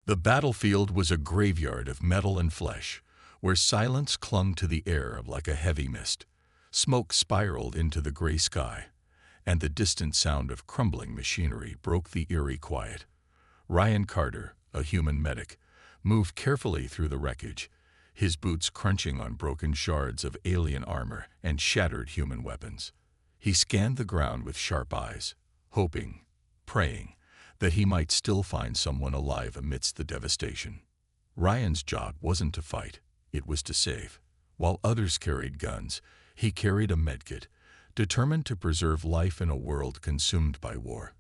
The battlefield was a graveyard of metal and flesh, where silence clung to the air like a heavy mist. Smoke spiraled into the gray sky, and the distant sound of crumbling machinery broke the eerie quiet. Ryan Carter, a human medic, moved carefully through the wreckage, his boots crunching on broken shards of alien armor and shattered human weapons. He scanned the ground with sharp eyes, hoping, praying, that he might still find someone alive amidst the devastation. Ryan's job wasn't to fight, it was to save. While others carried guns, he carried a medkit, determined to preserve life in a world consumed by war.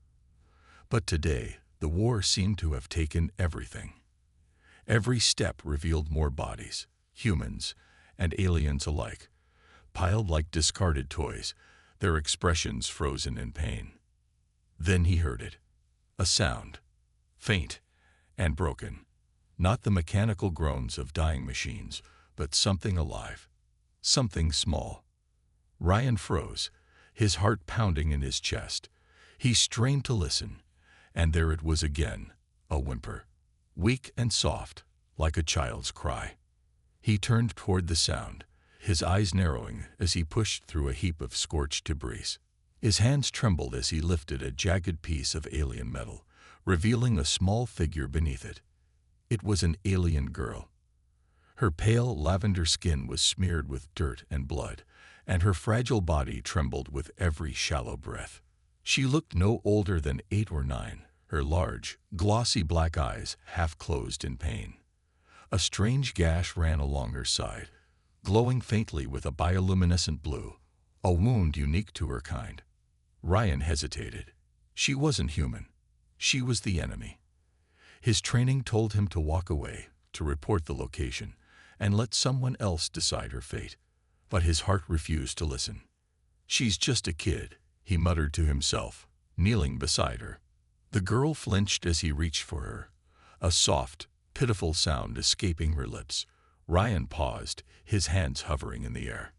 But today, the war seemed to have taken everything. Every step revealed more bodies, humans and aliens alike, piled like discarded toys, their expressions frozen in pain. Then he heard it. A sound, faint and broken. Not the mechanical groans of dying machines, but something alive, something small. Ryan froze, his heart pounding in his chest. He strained to listen, and there it was again, a whimper, weak and soft, like a child's cry. He turned toward the sound, his eyes narrowing as he pushed through a heap of scorched debris. His hands trembled as he lifted a jagged piece of alien metal, revealing a small figure beneath it. It was an alien girl. Her pale lavender skin was smeared with dirt and blood, and her fragile body trembled with every shallow breath. She looked no older than 8 or 9, her large, glossy black eyes half closed in pain. A strange gash ran along her side, glowing faintly with a bioluminescent blue, a wound unique to her kind. Ryan hesitated. She wasn't human. She was the enemy. His training told him to walk away, to report the location, and let someone else decide her fate. But his heart refused to listen. "She's just a kid," he muttered to himself, kneeling beside her. The girl flinched as he reached for her, a soft, pitiful sound escaping her lips. Ryan paused, his hands hovering in the air.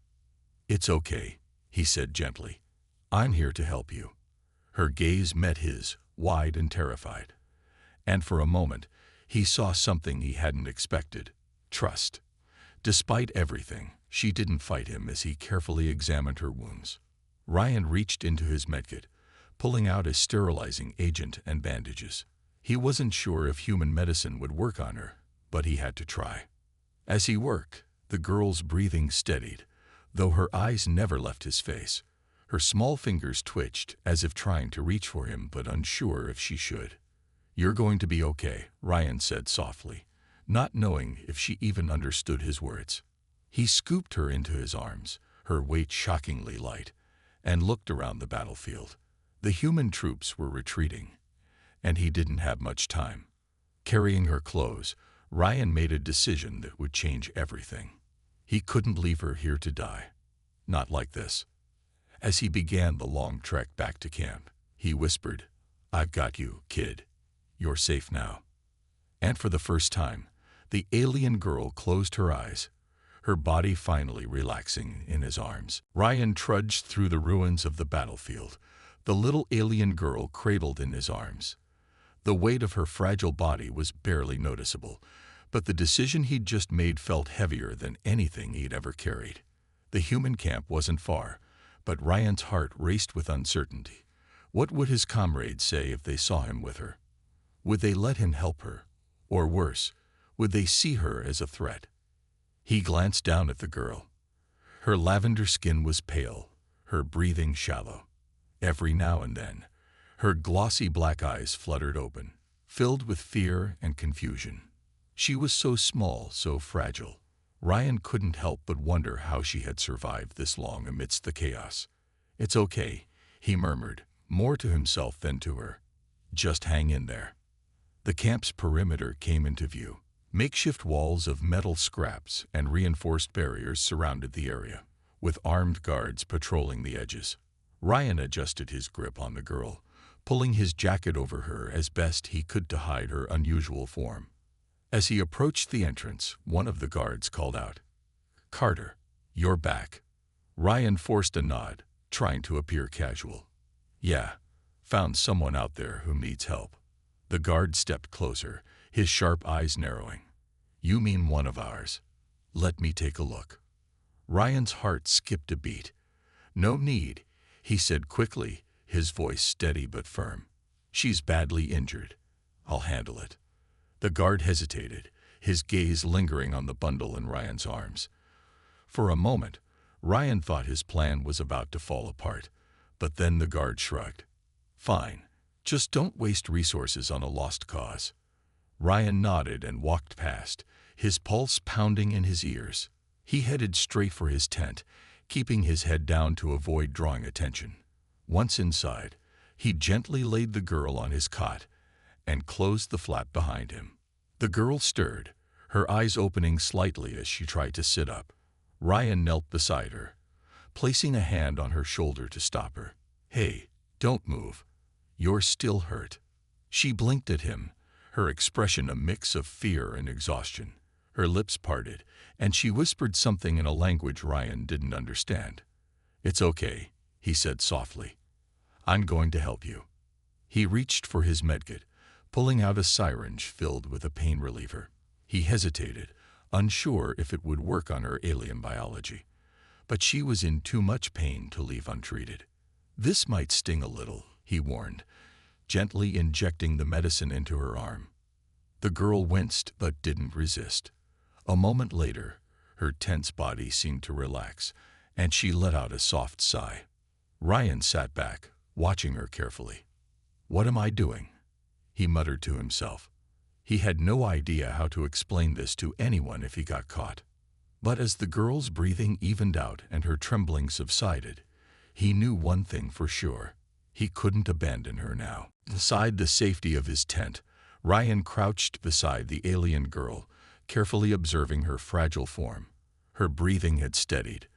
"It's okay," he said gently. "I'm here to help you." Her gaze met his, wide and terrified. And for a moment, he saw something he hadn't expected: trust. Despite everything, she didn't fight him as he carefully examined her wounds. Ryan reached into his medkit, pulling out a sterilizing agent and bandages. He wasn't sure if human medicine would work on her, but he had to try. As he worked, the girl's breathing steadied, though her eyes never left his face. Her small fingers twitched as if trying to reach for him but unsure if she should. "You're going to be okay," Ryan said softly, not knowing if she even understood his words. He scooped her into his arms, her weight shockingly light, and looked around the battlefield. The human troops were retreating, and he didn't have much time. Carrying her clothes, Ryan made a decision that would change everything. He couldn't leave her here to die. Not like this. As he began the long trek back to camp, he whispered, "I've got you, kid. You're safe now." And for the first time, the alien girl closed her eyes, her body finally relaxing in his arms. Ryan trudged through the ruins of the battlefield, the little alien girl cradled in his arms. The weight of her fragile body was barely noticeable, but the decision he'd just made felt heavier than anything he'd ever carried. The human camp wasn't far, but Ryan's heart raced with uncertainty. What would his comrades say if they saw him with her? Would they let him help her? Or worse, would they see her as a threat? He glanced down at the girl. Her lavender skin was pale, her breathing shallow. Every now and then, her glossy black eyes fluttered open, filled with fear and confusion. She was so small, so fragile. Ryan couldn't help but wonder how she had survived this long amidst the chaos. "It's okay," he murmured, more to himself than to her. "Just hang in there." The camp's perimeter came into view. Makeshift walls of metal scraps and reinforced barriers surrounded the area, with armed guards patrolling the edges. Ryan adjusted his grip on the girl, pulling his jacket over her as best he could to hide her unusual form. As he approached the entrance, one of the guards called out, "Carter, you're back." Ryan forced a nod, trying to appear casual. "Yeah, found someone out there who needs help." The guard stepped closer, his sharp eyes narrowing. "You mean one of ours? Let me take a look." Ryan's heart skipped a beat. "No need," he said quickly, his voice steady but firm. "She's badly injured. I'll handle it." The guard hesitated, his gaze lingering on the bundle in Ryan's arms. For a moment, Ryan thought his plan was about to fall apart, but then the guard shrugged. "Fine. Just don't waste resources on a lost cause." Ryan nodded and walked past, his pulse pounding in his ears. He headed straight for his tent, keeping his head down to avoid drawing attention. Once inside, he gently laid the girl on his cot and closed the flap behind him. The girl stirred, her eyes opening slightly as she tried to sit up. Ryan knelt beside her, placing a hand on her shoulder to stop her. "Hey, don't move. You're still hurt." She blinked at him, her expression a mix of fear and exhaustion. Her lips parted, and she whispered something in a language Ryan didn't understand. "It's okay," he said softly. "I'm going to help you." He reached for his medkit, pulling out a syringe filled with a pain reliever. He hesitated, unsure if it would work on her alien biology. But she was in too much pain to leave untreated. "This might sting a little," he warned, gently injecting the medicine into her arm. The girl winced but didn't resist. A moment later, her tense body seemed to relax, and she let out a soft sigh. Ryan sat back, watching her carefully. "What am I doing?" he muttered to himself. He had no idea how to explain this to anyone if he got caught. But as the girl's breathing evened out and her trembling subsided, he knew one thing for sure. He couldn't abandon her now. Inside the safety of his tent, Ryan crouched beside the alien girl, carefully observing her fragile form. Her breathing had steadied,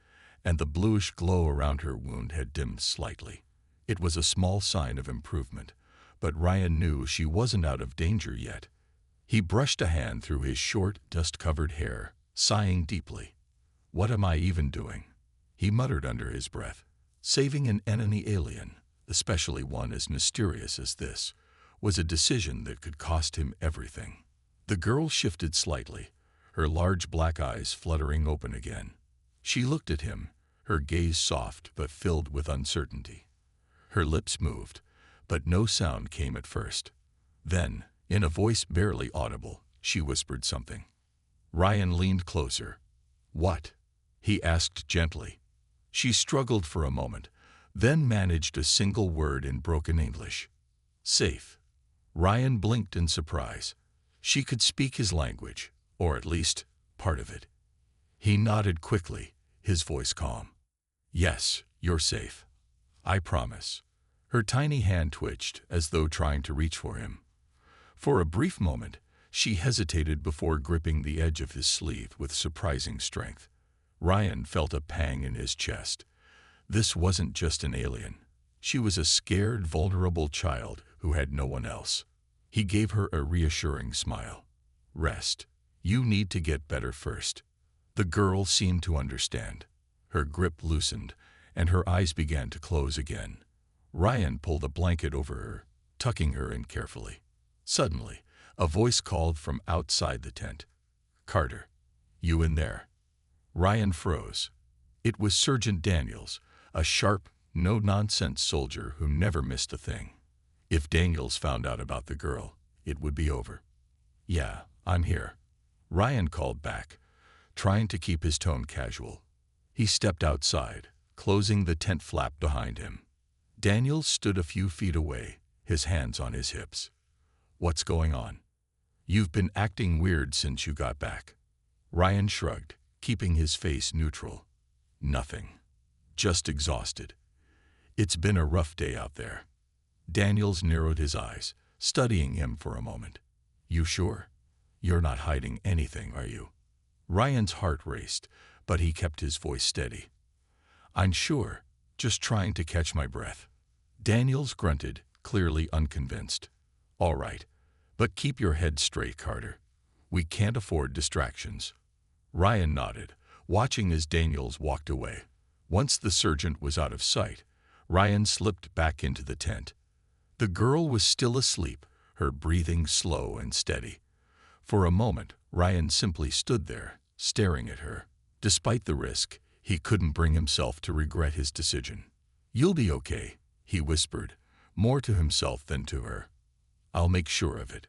and the bluish glow around her wound had dimmed slightly. It was a small sign of improvement, but Ryan knew she wasn't out of danger yet. He brushed a hand through his short, dust-covered hair, sighing deeply. "What am I even doing?" he muttered under his breath. Saving an enemy alien, especially one as mysterious as this, was a decision that could cost him everything. The girl shifted slightly, her large black eyes fluttering open again. She looked at him, her gaze soft but filled with uncertainty. Her lips moved, but no sound came at first. Then, in a voice barely audible, she whispered something. Ryan leaned closer. "What?" he asked gently. She struggled for a moment, then managed a single word in broken English. "Safe." Ryan blinked in surprise. She could speak his language, or at least part of it. He nodded quickly, his voice calm. "Yes, you're safe. I promise." Her tiny hand twitched as though trying to reach for him. For a brief moment, she hesitated before gripping the edge of his sleeve with surprising strength. Ryan felt a pang in his chest. This wasn't just an alien. She was a scared, vulnerable child who had no one else. He gave her a reassuring smile. "Rest. You need to get better first." The girl seemed to understand. Her grip loosened, and her eyes began to close again. Ryan pulled a blanket over her, tucking her in carefully. Suddenly, a voice called from outside the tent. "Carter, you in there?" Ryan froze. It was Sergeant Daniels, a sharp, no-nonsense soldier who never missed a thing. If Daniels found out about the girl, it would be over. "Yeah, I'm here," Ryan called back, trying to keep his tone casual. He stepped outside, closing the tent flap behind him. Daniels stood a few feet away, his hands on his hips. "What's going on?" "You've been acting weird since you got back." Ryan shrugged, keeping his face neutral. "Nothing. Just exhausted. It's been a rough day out there." Daniels narrowed his eyes, studying him for a moment. "You sure? You're not hiding anything, are you?" Ryan's heart raced, but he kept his voice steady. "I'm sure, just trying to catch my breath." Daniels grunted, clearly unconvinced. "All right, but keep your head straight, Carter. We can't afford distractions." Ryan nodded, watching as Daniels walked away. Once the sergeant was out of sight, Ryan slipped back into the tent. The girl was still asleep, her breathing slow and steady. For a moment, Ryan simply stood there, staring at her. Despite the risk, he couldn't bring himself to regret his decision. "You'll be okay," he whispered, more to himself than to her. "I'll make sure of it."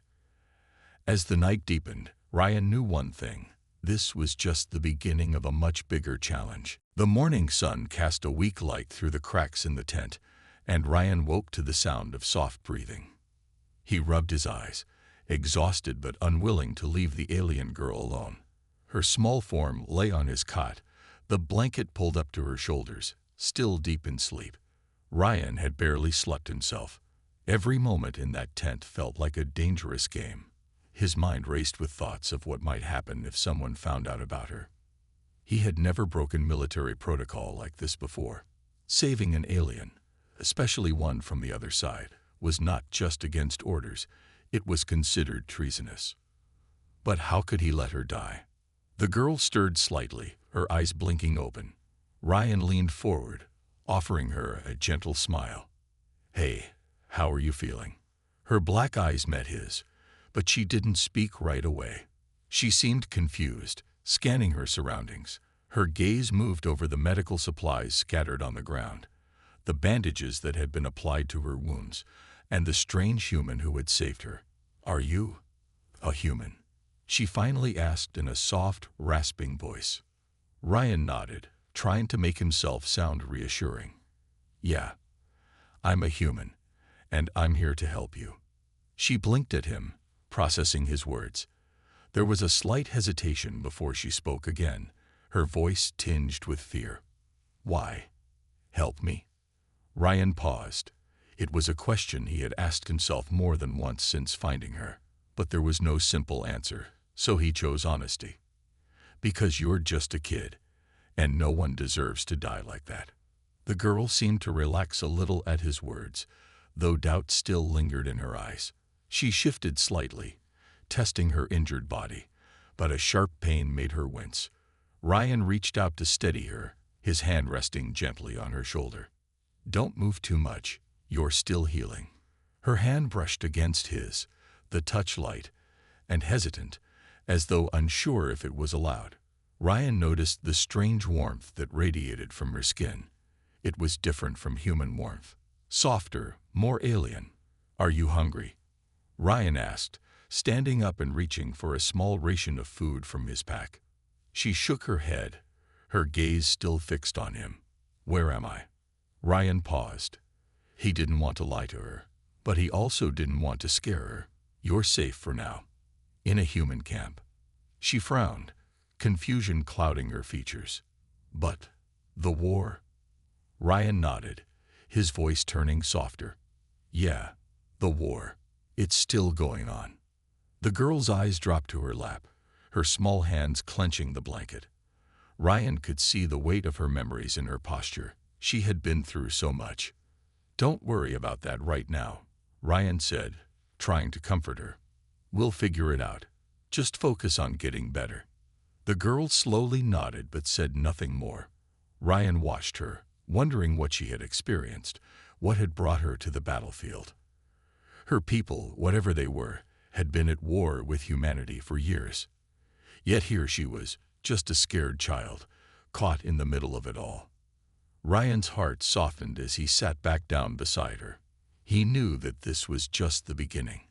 As the night deepened, Ryan knew one thing. This was just the beginning of a much bigger challenge. The morning sun cast a weak light through the cracks in the tent, and Ryan woke to the sound of soft breathing. He rubbed his eyes, exhausted but unwilling to leave the alien girl alone. Her small form lay on his cot, the blanket pulled up to her shoulders, still deep in sleep. Ryan had barely slept himself. Every moment in that tent felt like a dangerous game. His mind raced with thoughts of what might happen if someone found out about her. He had never broken military protocol like this before. Saving an alien, especially one from the other side, was not just against orders, it was considered treasonous. But how could he let her die? The girl stirred slightly, her eyes blinking open. Ryan leaned forward, offering her a gentle smile. "Hey, how are you feeling?" Her black eyes met his, but she didn't speak right away. She seemed confused, scanning her surroundings. Her gaze moved over the medical supplies scattered on the ground, the bandages that had been applied to her wounds, and the strange human who had saved her. "Are you a human?" she finally asked in a soft, rasping voice. Ryan nodded, trying to make himself sound reassuring. "Yeah, I'm a human, and I'm here to help you." She blinked at him, processing his words. There was a slight hesitation before she spoke again, her voice tinged with fear. "Why? Help me?" Ryan paused. It was a question he had asked himself more than once since finding her, but there was no simple answer, so he chose honesty. "Because you're just a kid, and no one deserves to die like that." The girl seemed to relax a little at his words, though doubt still lingered in her eyes. She shifted slightly, testing her injured body, but a sharp pain made her wince. Ryan reached out to steady her, his hand resting gently on her shoulder. "Don't move too much, you're still healing." Her hand brushed against his, the touch light and hesitant, as though unsure if it was allowed. Ryan noticed the strange warmth that radiated from her skin. It was different from human warmth, softer, more alien. "Are you hungry?" Ryan asked, standing up and reaching for a small ration of food from his pack. She shook her head, her gaze still fixed on him. "Where am I?" Ryan paused. He didn't want to lie to her, but he also didn't want to scare her. "You're safe for now. In a human camp." She frowned, confusion clouding her features. "But the war?" Ryan nodded, his voice turning softer. "Yeah, the war. It's still going on." The girl's eyes dropped to her lap, her small hands clenching the blanket. Ryan could see the weight of her memories in her posture. She had been through so much. "Don't worry about that right now," Ryan said, trying to comfort her. "We'll figure it out. Just focus on getting better." The girl slowly nodded but said nothing more. Ryan watched her, wondering what she had experienced, what had brought her to the battlefield. Her people, whatever they were, had been at war with humanity for years. Yet here she was, just a scared child, caught in the middle of it all. Ryan's heart softened as he sat back down beside her. He knew that this was just the beginning.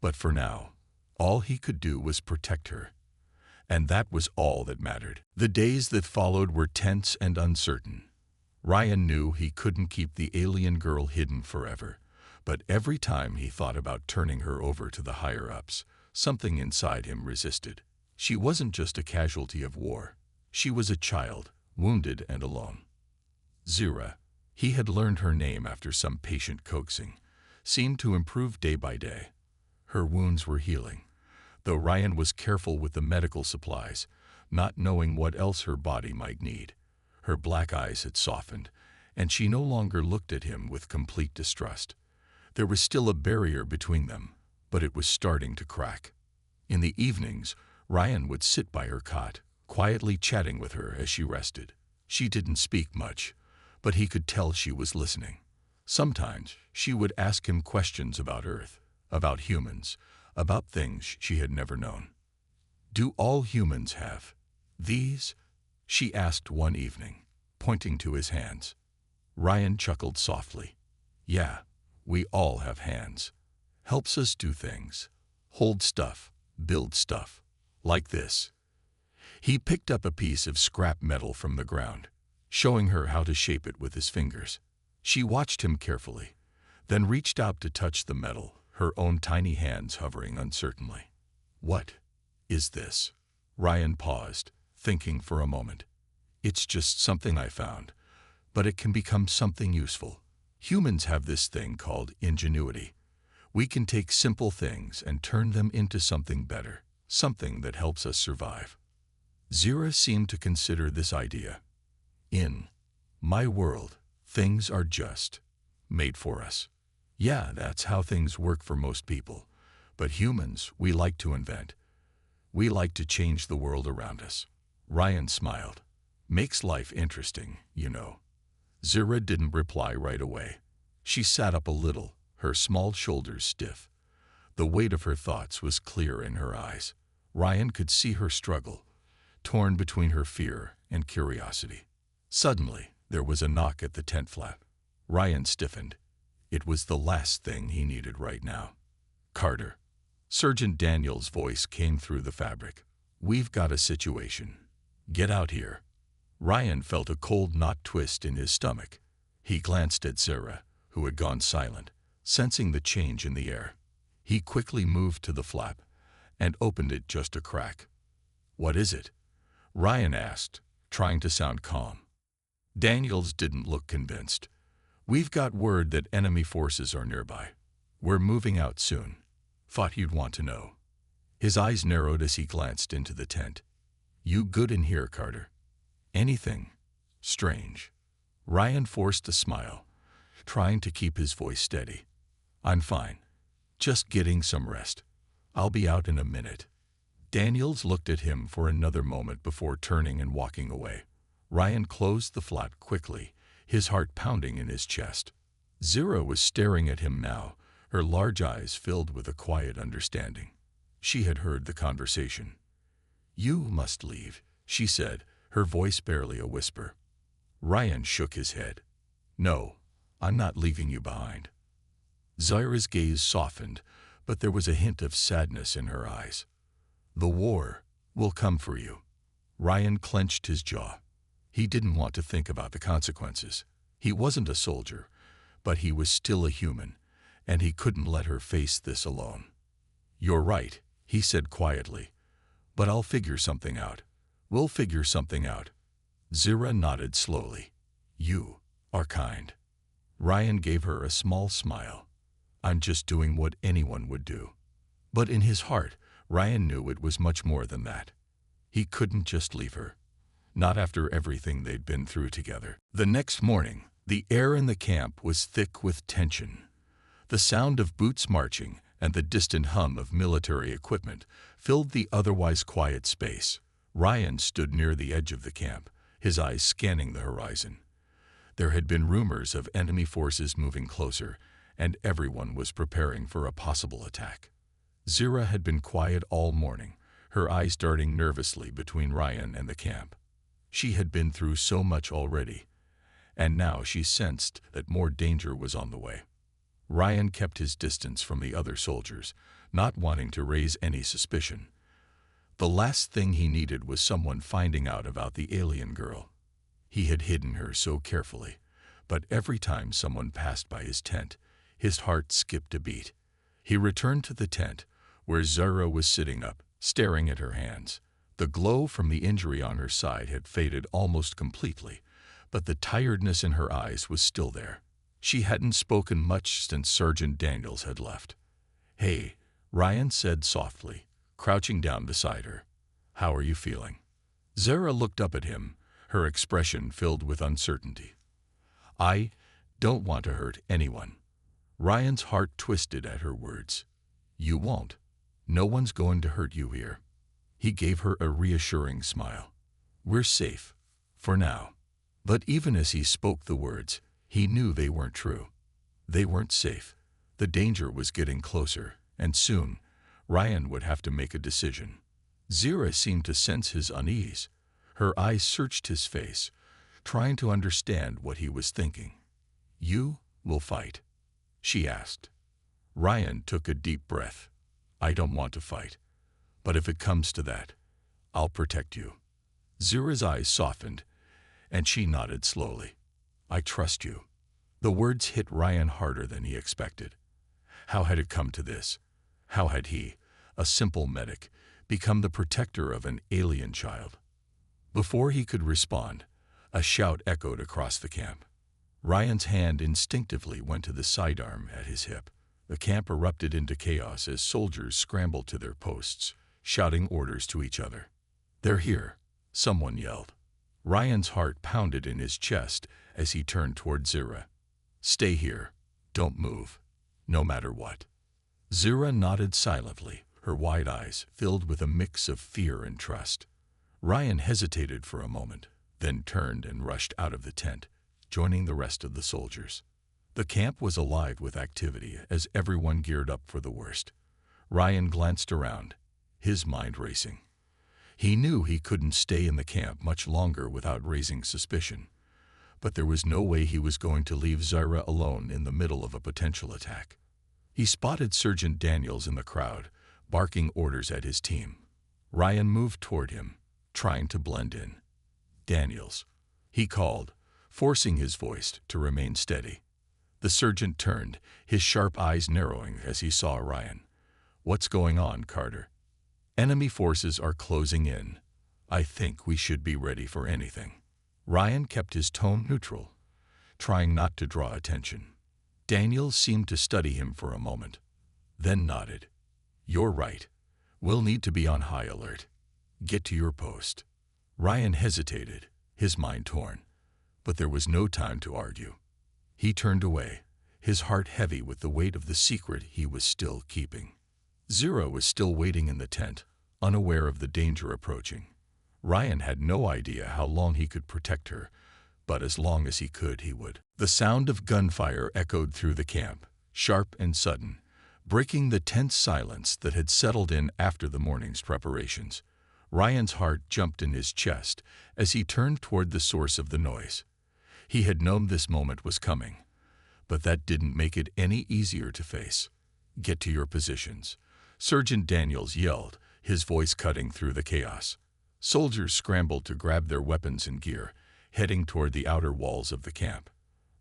But for now, all he could do was protect her. And that was all that mattered. The days that followed were tense and uncertain. Ryan knew he couldn't keep the alien girl hidden forever, but every time he thought about turning her over to the higher-ups, something inside him resisted. She wasn't just a casualty of war. She was a child, wounded and alone. Zira, he had learned her name after some patient coaxing, seemed to improve day by day. Her wounds were healing, though Ryan was careful with the medical supplies, not knowing what else her body might need. Her black eyes had softened, and she no longer looked at him with complete distrust. There was still a barrier between them, but it was starting to crack. In the evenings, Ryan would sit by her cot, quietly chatting with her as she rested. She didn't speak much, but he could tell she was listening. Sometimes she would ask him questions about Earth, about humans, about things she had never known. "Do all humans have these?" she asked one evening, pointing to his hands. Ryan chuckled softly. "Yeah, we all have hands. Helps us do things. Hold stuff, build stuff. Like this." He picked up a piece of scrap metal from the ground, showing her how to shape it with his fingers. She watched him carefully, then reached out to touch the metal, her own tiny hands hovering uncertainly. "What is this?" Ryan paused, thinking for a moment. "It's just something I found, but it can become something useful. Humans have this thing called ingenuity. We can take simple things and turn them into something better, something that helps us survive." Zira seemed to consider this idea. "In my world, things are just made for us. Yeah, that's how things work for most people. But humans, we like to invent. We like to change the world around us." Ryan smiled. "Makes life interesting, you know." Zira didn't reply right away. She sat up a little, her small shoulders stiff. The weight of her thoughts was clear in her eyes. Ryan could see her struggle, torn between her fear and curiosity. Suddenly, there was a knock at the tent flap. Ryan stiffened. It was the last thing he needed right now. "Carter." Sergeant Daniel's voice came through the fabric. "We've got a situation. Get out here." Ryan felt a cold knot twist in his stomach. He glanced at Zira, who had gone silent, sensing the change in the air. He quickly moved to the flap and opened it just a crack. "What is it?" Ryan asked, trying to sound calm. Daniels didn't look convinced. "We've got word that enemy forces are nearby. We're moving out soon. Thought you'd want to know." His eyes narrowed as he glanced into the tent. "You good in here, Carter? Anything strange?" Ryan forced a smile, trying to keep his voice steady. "I'm fine. Just getting some rest. I'll be out in a minute." Daniels looked at him for another moment before turning and walking away. Ryan closed the flap quickly, his heart pounding in his chest. Zira was staring at him now, her large eyes filled with a quiet understanding. She had heard the conversation. "You must leave," she said, her voice barely a whisper. Ryan shook his head. "No, I'm not leaving you behind." Zira's gaze softened, but there was a hint of sadness in her eyes. "The war will come for you." Ryan clenched his jaw. He didn't want to think about the consequences. He wasn't a soldier, but he was still a human, and he couldn't let her face this alone. "You're right," he said quietly, "but I'll figure something out. We'll figure something out." Zira nodded slowly. "You are kind." Ryan gave her a small smile. "I'm just doing what anyone would do." But in his heart, Ryan knew it was much more than that. He couldn't just leave her. Not after everything they'd been through together. The next morning, the air in the camp was thick with tension. The sound of boots marching and the distant hum of military equipment filled the otherwise quiet space. Ryan stood near the edge of the camp, his eyes scanning the horizon. There had been rumors of enemy forces moving closer, and everyone was preparing for a possible attack. Zira had been quiet all morning, her eyes darting nervously between Ryan and the camp. She had been through so much already, and now she sensed that more danger was on the way. Ryan kept his distance from the other soldiers, not wanting to raise any suspicion. The last thing he needed was someone finding out about the alien girl. He had hidden her so carefully, but every time someone passed by his tent, his heart skipped a beat. He returned to the tent, where Zira was sitting up, staring at her hands. The glow from the injury on her side had faded almost completely, but the tiredness in her eyes was still there. She hadn't spoken much since Sergeant Daniels had left. "Hey," Ryan said softly, crouching down beside her. "How are you feeling?" Zira looked up at him, her expression filled with uncertainty. "I don't want to hurt anyone." Ryan's heart twisted at her words. "You won't. No one's going to hurt you here." He gave her a reassuring smile. "We're safe. For now." But even as he spoke the words, he knew they weren't true. They weren't safe. The danger was getting closer, and soon, Ryan would have to make a decision. Zira seemed to sense his unease. Her eyes searched his face, trying to understand what he was thinking. "You will fight?" she asked. Ryan took a deep breath. "I don't want to fight, but if it comes to that, I'll protect you." Zira's eyes softened, and she nodded slowly. "I trust you." The words hit Ryan harder than he expected. How had it come to this? How had he, a simple medic, become the protector of an alien child? Before he could respond, a shout echoed across the camp. Ryan's hand instinctively went to the sidearm at his hip. The camp erupted into chaos as soldiers scrambled to their posts, shouting orders to each other. "They're here," someone yelled. Ryan's heart pounded in his chest as he turned toward Zira. "Stay here. Don't move. No matter what." Zira nodded silently, her wide eyes filled with a mix of fear and trust. Ryan hesitated for a moment, then turned and rushed out of the tent, joining the rest of the soldiers. The camp was alive with activity as everyone geared up for the worst. Ryan glanced around, his mind racing. He knew he couldn't stay in the camp much longer without raising suspicion, but there was no way he was going to leave Zira alone in the middle of a potential attack. He spotted Sergeant Daniels in the crowd, barking orders at his team. Ryan moved toward him, trying to blend in. "Daniels," he called, forcing his voice to remain steady. The sergeant turned, his sharp eyes narrowing as he saw Ryan. "What's going on, Carter?" "Enemy forces are closing in. I think we should be ready for anything." Ryan kept his tone neutral, trying not to draw attention. Daniels seemed to study him for a moment, then nodded. "You're right. We'll need to be on high alert. Get to your post." Ryan hesitated, his mind torn, but there was no time to argue. He turned away, his heart heavy with the weight of the secret he was still keeping. Zira was still waiting in the tent, unaware of the danger approaching. Ryan had no idea how long he could protect her, but as long as he could, he would. The sound of gunfire echoed through the camp, sharp and sudden, breaking the tense silence that had settled in after the morning's preparations. Ryan's heart jumped in his chest as he turned toward the source of the noise. He had known this moment was coming, but that didn't make it any easier to face. "Get to your positions," Sergeant Daniels yelled, his voice cutting through the chaos. Soldiers scrambled to grab their weapons and gear, heading toward the outer walls of the camp.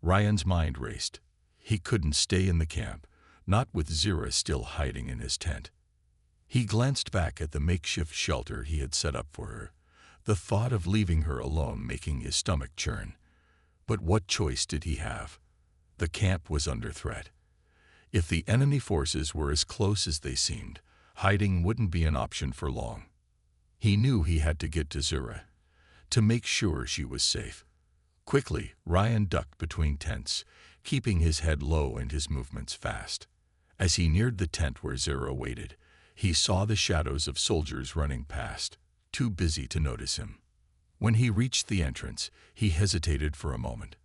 Ryan's mind raced. He couldn't stay in the camp, not with Zira still hiding in his tent. He glanced back at the makeshift shelter he had set up for her, the thought of leaving her alone making his stomach churn. But what choice did he have? The camp was under threat. If the enemy forces were as close as they seemed, hiding wouldn't be an option for long. He knew he had to get to Zira, to make sure she was safe. Quickly, Ryan ducked between tents, keeping his head low and his movements fast. As he neared the tent where Zira waited, he saw the shadows of soldiers running past, too busy to notice him. When he reached the entrance, he hesitated for a moment.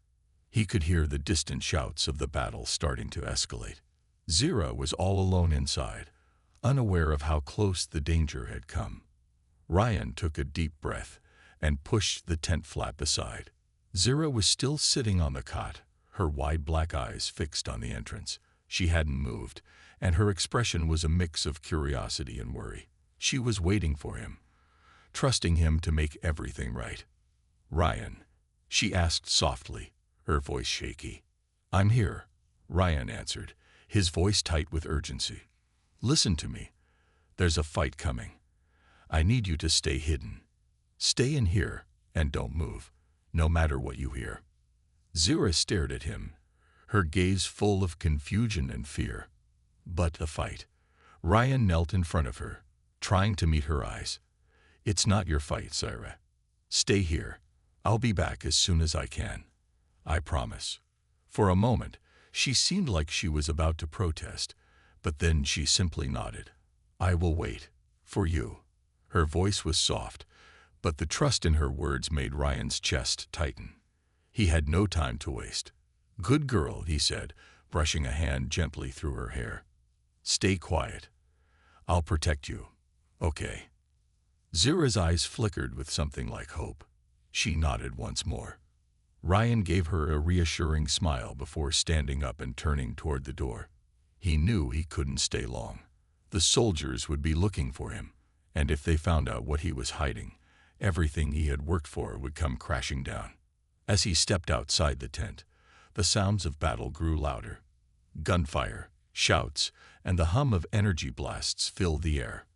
He could hear the distant shouts of the battle starting to escalate. Zira was all alone inside, unaware of how close the danger had come. Ryan took a deep breath and pushed the tent flap aside. Zira was still sitting on the cot, her wide black eyes fixed on the entrance. She hadn't moved, and her expression was a mix of curiosity and worry. She was waiting for him, trusting him to make everything right. "Ryan," she asked softly, her voice shaky. "I'm here," Ryan answered, his voice tight with urgency. "Listen to me. There's a fight coming. I need you to stay hidden. Stay in here and don't move, no matter what you hear." Zira stared at him, her gaze full of confusion and fear. "But a fight." Ryan knelt in front of her, trying to meet her eyes. "It's not your fight, Zira. Stay here. I'll be back as soon as I can. I promise." For a moment, she seemed like she was about to protest, but then she simply nodded. "I will wait. For you." Her voice was soft, but the trust in her words made Ryan's chest tighten. He had no time to waste. "Good girl," he said, brushing a hand gently through her hair. "Stay quiet. I'll protect you. Okay. Zira's eyes flickered with something like hope. She nodded once more. Ryan gave her a reassuring smile before standing up and turning toward the door. He knew he couldn't stay long. The soldiers would be looking for him, and if they found out what he was hiding, everything he had worked for would come crashing down. As he stepped outside the tent, the sounds of battle grew louder. Gunfire, shouts, and the hum of energy blasts filled the air.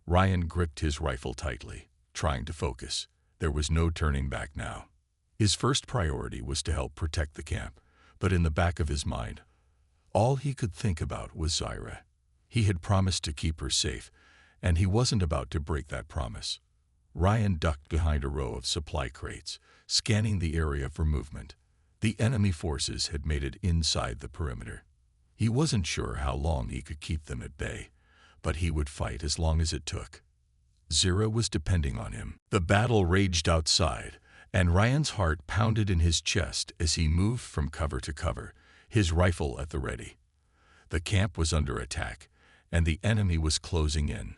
Ryan gripped his rifle tightly, trying to focus. There was no turning back now. His first priority was to help protect the camp, but in the back of his mind, all he could think about was Zira. He had promised to keep her safe, and he wasn't about to break that promise. Ryan ducked behind a row of supply crates, scanning the area for movement. The enemy forces had made it inside the perimeter. He wasn't sure how long he could keep them at bay, but he would fight as long as it took. Zira was depending on him. The battle raged outside, and Ryan's heart pounded in his chest as he moved from cover to cover, his rifle at the ready. The camp was under attack, and the enemy was closing in.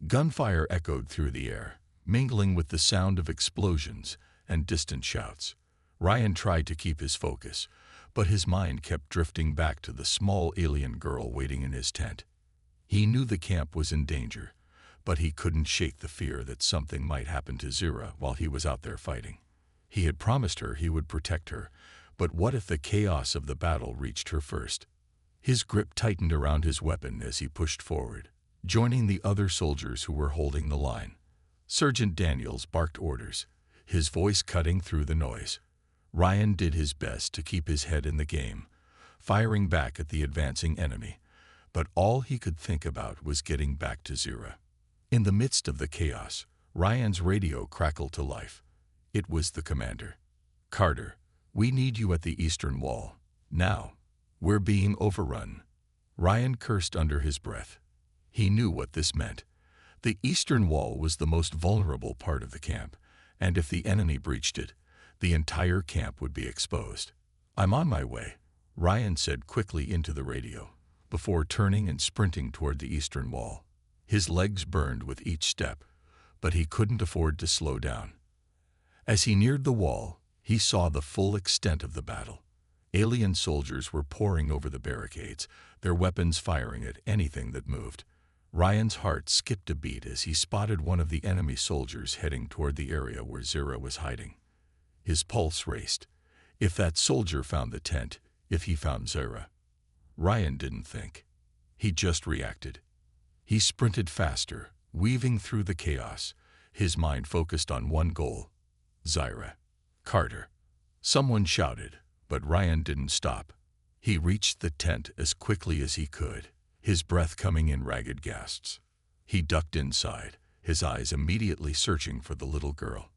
Gunfire echoed through the air, mingling with the sound of explosions and distant shouts. Ryan tried to keep his focus, but his mind kept drifting back to the small alien girl waiting in his tent. He knew the camp was in danger, but he couldn't shake the fear that something might happen to Zira while he was out there fighting. He had promised her he would protect her, but what if the chaos of the battle reached her first? His grip tightened around his weapon as he pushed forward, joining the other soldiers who were holding the line. Sergeant Daniels barked orders, his voice cutting through the noise. Ryan did his best to keep his head in the game, firing back at the advancing enemy, but all he could think about was getting back to Zira. In the midst of the chaos, Ryan's radio crackled to life. It was the commander. "Carter, we need you at the eastern wall. Now. We're being overrun." Ryan cursed under his breath. He knew what this meant. The eastern wall was the most vulnerable part of the camp, and if the enemy breached it, the entire camp would be exposed. "I'm on my way," Ryan said quickly into the radio, before turning and sprinting toward the eastern wall. His legs burned with each step, but he couldn't afford to slow down. As he neared the wall, he saw the full extent of the battle. Alien soldiers were pouring over the barricades, their weapons firing at anything that moved. Ryan's heart skipped a beat as he spotted one of the enemy soldiers heading toward the area where Zira was hiding. His pulse raced. If that soldier found the tent, if he found Zira. Ryan didn't think. He just reacted. He sprinted faster, weaving through the chaos, his mind focused on one goal: Zira. "Carter." Someone shouted, but Ryan didn't stop. He reached the tent as quickly as he could, his breath coming in ragged gasps. He ducked inside, his eyes immediately searching for the little girl.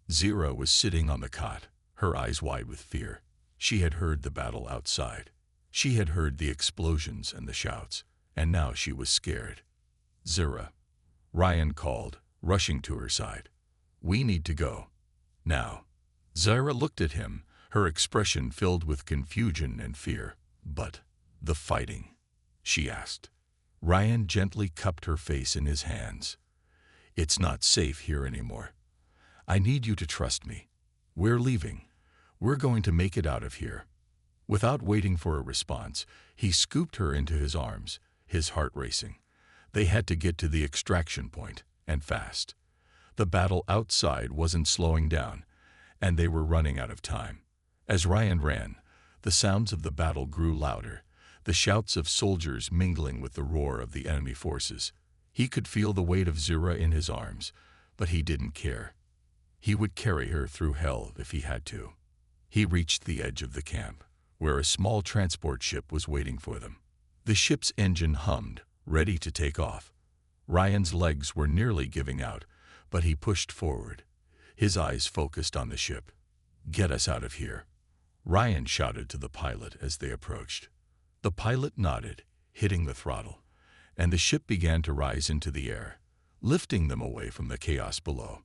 Zira was sitting on the cot, her eyes wide with fear. She had heard the battle outside. She had heard the explosions and the shouts, and now she was scared. "Zira," Ryan called, rushing to her side. "We need to go. Now." Zira looked at him, her expression filled with confusion and fear. "But the fighting?" she asked. Ryan gently cupped her face in his hands. "It's not safe here anymore. I need you to trust me. We're leaving. We're going to make it out of here." Without waiting for a response, he scooped her into his arms, his heart racing. They had to get to the extraction point, and fast. The battle outside wasn't slowing down, and they were running out of time. As Ryan ran, the sounds of the battle grew louder, the shouts of soldiers mingling with the roar of the enemy forces. He could feel the weight of Zira in his arms, but he didn't care. He would carry her through hell if he had to. He reached the edge of the camp, where a small transport ship was waiting for them. The ship's engine hummed, ready to take off. Ryan's legs were nearly giving out, but he pushed forward, his eyes focused on the ship. "Get us out of here," Ryan shouted to the pilot as they approached. The pilot nodded, hitting the throttle, and the ship began to rise into the air, lifting them away from the chaos below.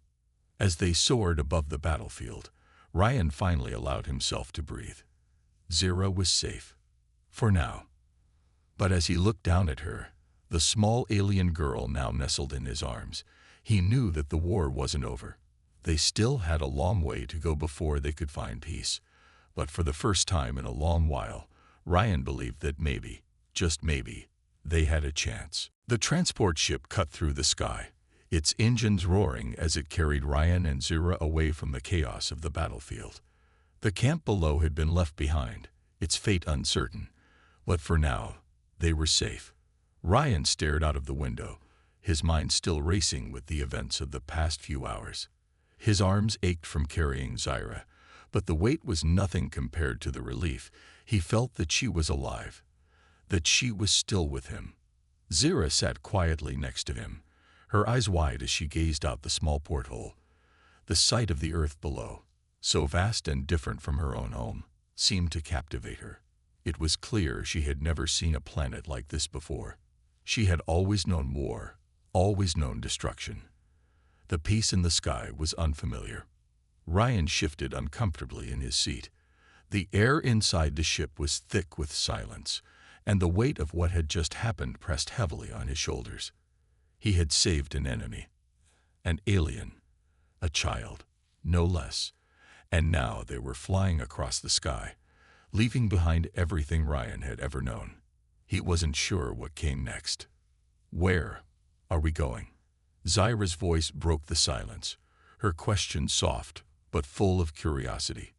As they soared above the battlefield, Ryan finally allowed himself to breathe. Zira was safe. For now. But as he looked down at her, The small alien girl now nestled in his arms. He knew that the war wasn't over. They still had a long way to go before they could find peace. But for the first time in a long while, Ryan believed that maybe, just maybe, they had a chance. The transport ship cut through the sky, its engines roaring as it carried Ryan and Zira away from the chaos of the battlefield. The camp below had been left behind, its fate uncertain, but for now, they were safe. Ryan stared out of the window, his mind still racing with the events of the past few hours. His arms ached from carrying Zira, but the weight was nothing compared to the relief. He felt that she was alive, that she was still with him. Zira sat quietly next to him, her eyes wide as she gazed out the small porthole. The sight of the earth below, so vast and different from her own home, seemed to captivate her. It was clear she had never seen a planet like this before. She had always known war, always known destruction. The peace in the sky was unfamiliar. Ryan shifted uncomfortably in his seat. The air inside the ship was thick with silence, and the weight of what had just happened pressed heavily on his shoulders. He had saved an enemy, an alien, a child, no less, and now they were flying across the sky, leaving behind everything Ryan had ever known. He wasn't sure what came next. Where are we going? Zira's voice broke the silence, her question soft but full of curiosity.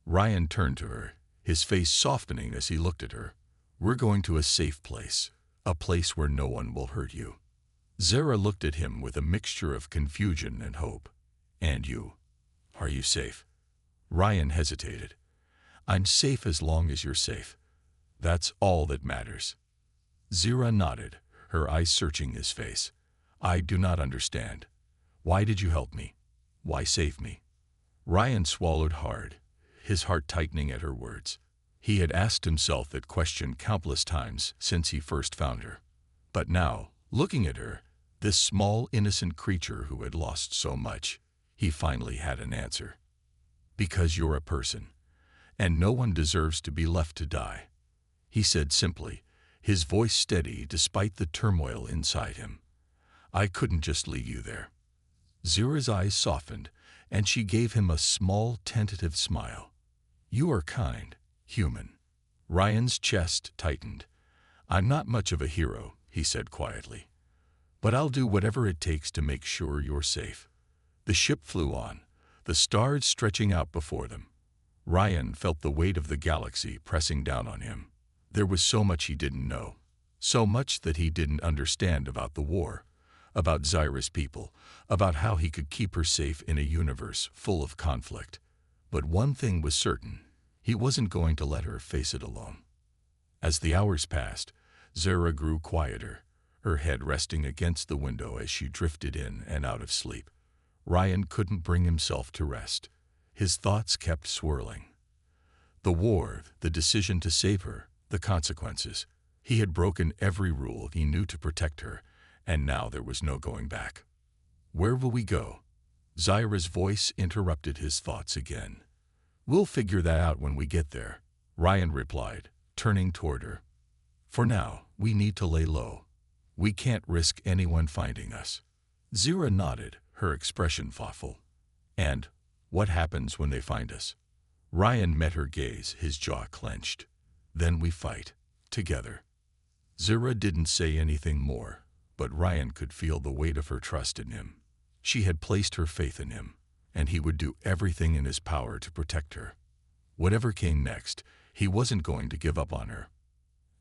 Ryan turned to her, his face softening as he looked at her. We're going to a safe place, a place where no one will hurt you. Zira looked at him with a mixture of confusion and hope. And you? Are you safe? Ryan hesitated. I'm safe as long as you're safe. That's all that matters. Zira nodded, her eyes searching his face. I do not understand. Why did you help me? Why save me? Ryan swallowed hard, his heart tightening at her words. He had asked himself that question countless times since he first found her. But now, looking at her, this small, innocent creature who had lost so much, he finally had an answer. Because you're a person, and no one deserves to be left to die, he said simply, his voice steady despite the turmoil inside him. I couldn't just leave you there. Zira's eyes softened, and she gave him a small, tentative smile. You are kind, human. Ryan's chest tightened. I'm not much of a hero, he said quietly, but I'll do whatever it takes to make sure you're safe. The ship flew on, the stars stretching out before them. Ryan felt the weight of the galaxy pressing down on him. There was so much he didn't know, so much that he didn't understand about the war, about Zira's people, about how he could keep her safe in a universe full of conflict. But one thing was certain, he wasn't going to let her face it alone. As the hours passed, Zira grew quieter, her head resting against the window as she drifted in and out of sleep. Ryan couldn't bring himself to rest. His thoughts kept swirling. The war, the decision to save her, the consequences. He had broken every rule he knew to protect her, and now there was no going back. Where will we go? Zira's voice interrupted his thoughts again. We'll figure that out when we get there, Ryan replied, turning toward her. For now, we need to lay low. We can't risk anyone finding us. Zira nodded, her expression thoughtful. And what happens when they find us? Ryan met her gaze, his jaw clenched. Then we fight, together. Zira didn't say anything more, but Ryan could feel the weight of her trust in him. She had placed her faith in him, and he would do everything in his power to protect her. Whatever came next, he wasn't going to give up on her.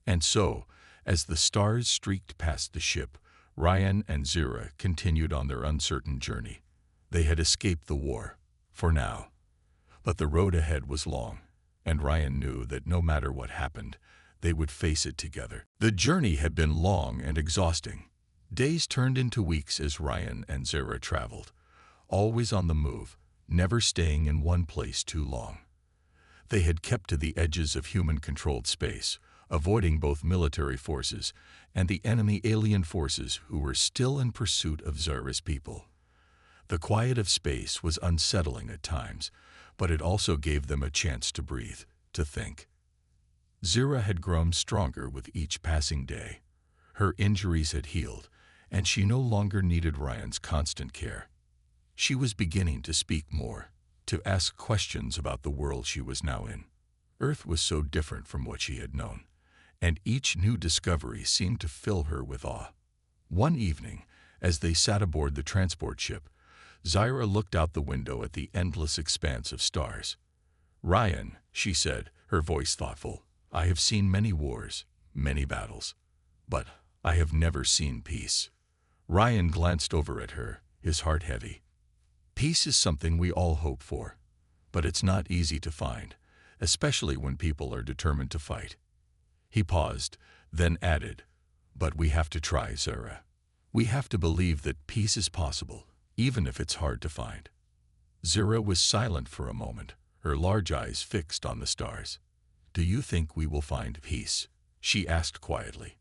And so, as the stars streaked past the ship, Ryan and Zira continued on their uncertain journey. They had escaped the war, for now. But the road ahead was long, and Ryan knew that no matter what happened, they would face it together. The journey had been long and exhausting. Days turned into weeks as Ryan and Zira traveled, always on the move, never staying in one place too long. They had kept to the edges of human-controlled space, avoiding both military forces and the enemy alien forces who were still in pursuit of Zira's people. The quiet of space was unsettling at times, but it also gave them a chance to breathe, to think. Zira had grown stronger with each passing day. Her injuries had healed, and she no longer needed Ryan's constant care. She was beginning to speak more, to ask questions about the world she was now in. Earth was so different from what she had known, and each new discovery seemed to fill her with awe. One evening, as they sat aboard the transport ship, Zyra looked out the window at the endless expanse of stars. "Ryan," she said, her voice thoughtful, "I have seen many wars, many battles, but I have never seen peace." Ryan glanced over at her, his heart heavy. "Peace is something we all hope for, but it's not easy to find, especially when people are determined to fight." He paused, then added, "But we have to try, Zyra. We have to believe that peace is possible, even if it's hard to find." Zyra was silent for a moment, her large eyes fixed on the stars. "Do you think we will find peace?" she asked quietly.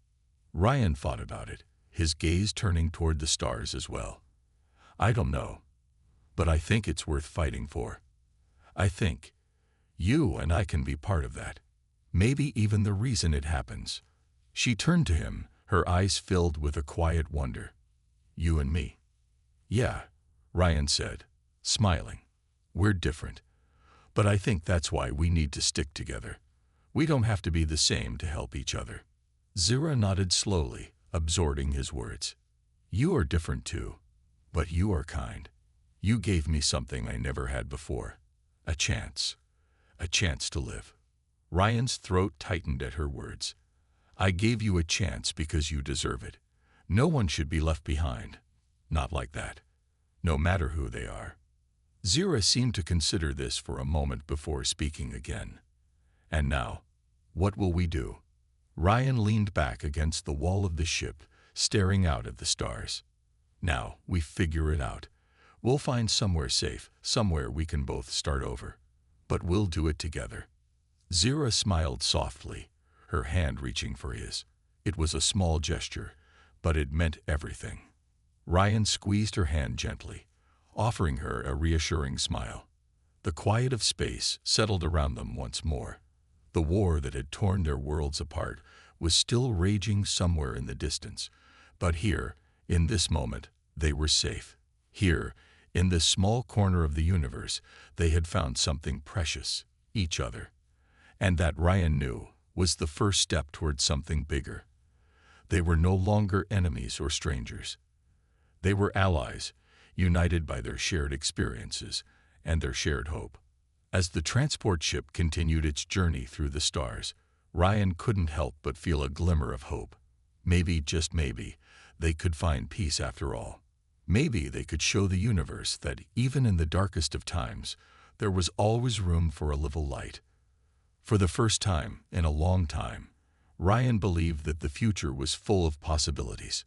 Ryan thought about it, his gaze turning toward the stars as well. "I don't know, but I think it's worth fighting for. I think you and I can be part of that. Maybe even the reason it happens." She turned to him, her eyes filled with a quiet wonder. "You and me?" "Yeah," Ryan said, smiling. "We're different, but I think that's why we need to stick together. We don't have to be the same to help each other." Zyra nodded slowly, absorbing his words. "You are different too, but you are kind. You gave me something I never had before. A chance to live." Ryan's throat tightened at her words. "I gave you a chance because you deserve it. No one should be left behind. Not like that. No matter who they are." Zyra seemed to consider this for a moment before speaking again. "And now, what will we do?" Ryan leaned back against the wall of the ship, staring out at the stars. "Now, we figure it out. We'll find somewhere safe, somewhere we can both start over. But we'll do it together." Zyra smiled softly, her hand reaching for his. It was a small gesture, but it meant everything. Ryan squeezed her hand gently, offering her a reassuring smile. The quiet of space settled around them once more. The war that had torn their worlds apart was still raging somewhere in the distance, but here, in this moment, they were safe. Here, in this small corner of the universe, they had found something precious, each other. And that, Ryan knew, was the first step toward something bigger. They were no longer enemies or strangers. They were allies, united by their shared experiences and their shared hope. As the transport ship continued its journey through the stars, Ryan couldn't help but feel a glimmer of hope. Maybe, just maybe, they could find peace after all. Maybe they could show the universe that even in the darkest of times, there was always room for a little light. For the first time in a long time, Ryan believed that the future was full of possibilities.